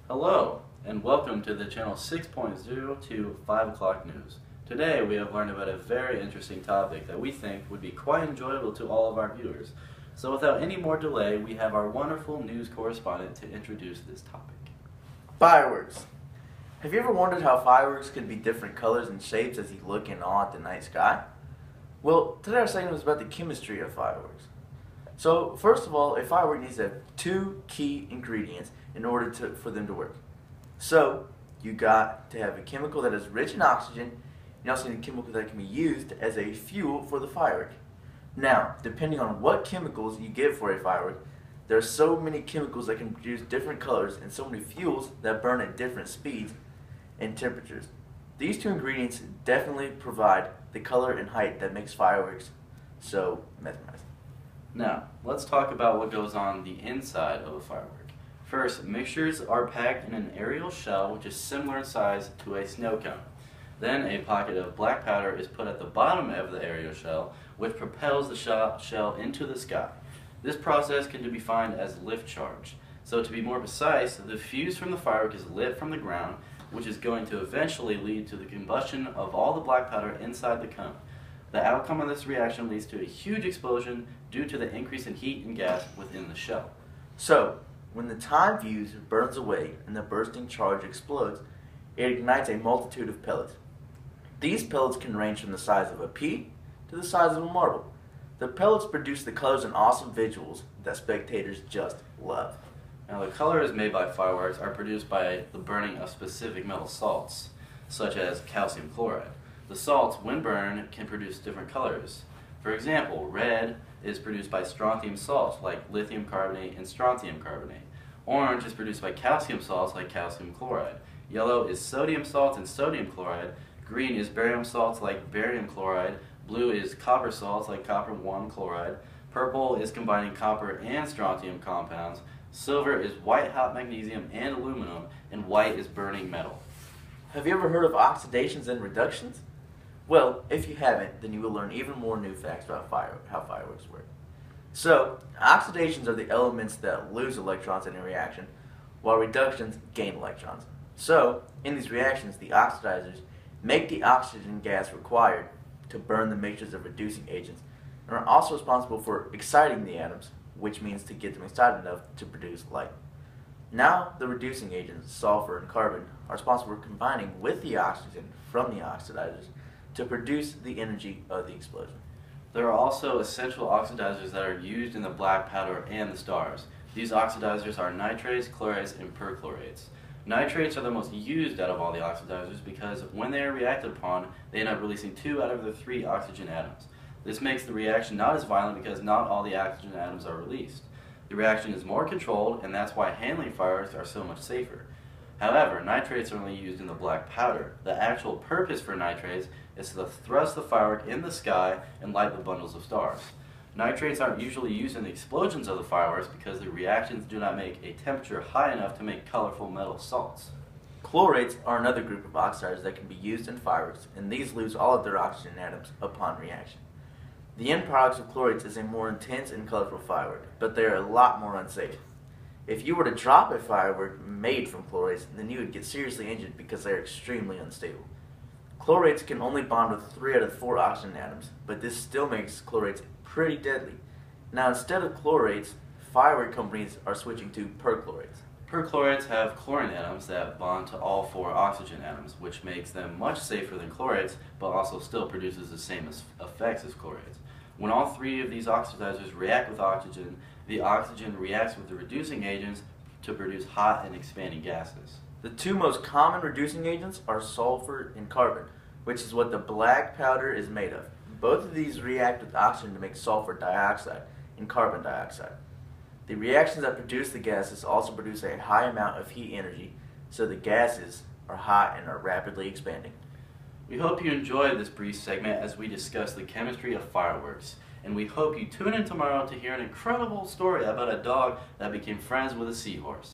Hello, and welcome to the channel 6.0 to 5 o'clock news. Today we have learned about a very interesting topic that we think would be quite enjoyable to all of our viewers. So without any more delay, we have our wonderful news correspondent to introduce this topic. Fireworks. Have you ever wondered how fireworks could be different colors and shapes as you look in awe at the night sky? Well, today our segment is about the chemistry of fireworks. So, first of all, a firework needs to have two key ingredients in order for them to work. So, you got to have a chemical that is rich in oxygen, and you also need a chemical that can be used as a fuel for the firework. Now, depending on what chemicals you get for a firework, there are so many chemicals that can produce different colors and so many fuels that burn at different speeds and temperatures. These two ingredients definitely provide the color and height that makes fireworks so mesmerizing. Now, let's talk about what goes on the inside of a firework. First, mixtures are packed in an aerial shell which is similar in size to a snow cone. Then a pocket of black powder is put at the bottom of the aerial shell, which propels the shell into the sky. This process can be defined as lift charge. So to be more precise, the fuse from the firework is lit from the ground, which is going to eventually lead to the combustion of all the black powder inside the cone. The outcome of this reaction leads to a huge explosion due to the increase in heat and gas within the shell. So, when the time fuse burns away and the bursting charge explodes, it ignites a multitude of pellets. These pellets can range from the size of a pea to the size of a marble. The pellets produce the colors and awesome visuals that spectators just love. Now, the colors made by fireworks are produced by the burning of specific metal salts, such as calcium chloride. The salts, when burned, can produce different colors. For example, red is produced by strontium salts like lithium carbonate and strontium carbonate. Orange is produced by calcium salts like calcium chloride. Yellow is sodium salts and sodium chloride. Green is barium salts like barium chloride. Blue is copper salts like copper 1 chloride. Purple is combining copper and strontium compounds. Silver is white hot magnesium and aluminum, and white is burning metal. Have you ever heard of oxidations and reductions? Well, if you haven't, then you will learn even more new facts about how fireworks work. So, oxidations are the elements that lose electrons in a reaction, while reductions gain electrons. So, in these reactions, the oxidizers make the oxygen gas required to burn the mixtures of reducing agents, and are also responsible for exciting the atoms, which means to get them excited enough to produce light. Now, the reducing agents, sulfur and carbon, are responsible for combining with the oxygen from the oxidizers to produce the energy of the explosion. There are also essential oxidizers that are used in the black powder and the stars. These oxidizers are nitrates, chlorates, and perchlorates. Nitrates are the most used out of all the oxidizers because when they are reacted upon, they end up releasing 2 out of the 3 oxygen atoms. This makes the reaction not as violent because not all the oxygen atoms are released. The reaction is more controlled, and that's why handling fireworks are so much safer. However, nitrates are only used in the black powder. The actual purpose for nitrates is to thrust the firework in the sky and light the bundles of stars. Nitrates aren't usually used in the explosions of the fireworks because the reactions do not make a temperature high enough to make colorful metal salts. Chlorates are another group of oxidizers that can be used in fireworks, and these lose all of their oxygen atoms upon reaction. The end products of chlorates is a more intense and colorful firework, but they are a lot more unsafe. If you were to drop a firework made from chlorates, then you would get seriously injured because they are extremely unstable. Chlorates can only bond with 3 out of 4 oxygen atoms, but this still makes chlorates pretty deadly. Now, instead of chlorates, firework companies are switching to perchlorates. Perchlorates have chlorine atoms that bond to all 4 oxygen atoms, which makes them much safer than chlorates, but also still produces the same effects as chlorates. When all 3 of these oxidizers react with oxygen, the oxygen reacts with the reducing agents to produce hot and expanding gases. The 2 most common reducing agents are sulfur and carbon, which is what the black powder is made of. Both of these react with oxygen to make sulfur dioxide and carbon dioxide. The reactions that produce the gases also produce a high amount of heat energy, so the gases are hot and are rapidly expanding. We hope you enjoyed this brief segment as we discuss the chemistry of fireworks, and we hope you tune in tomorrow to hear an incredible story about a dog that became friends with a seahorse.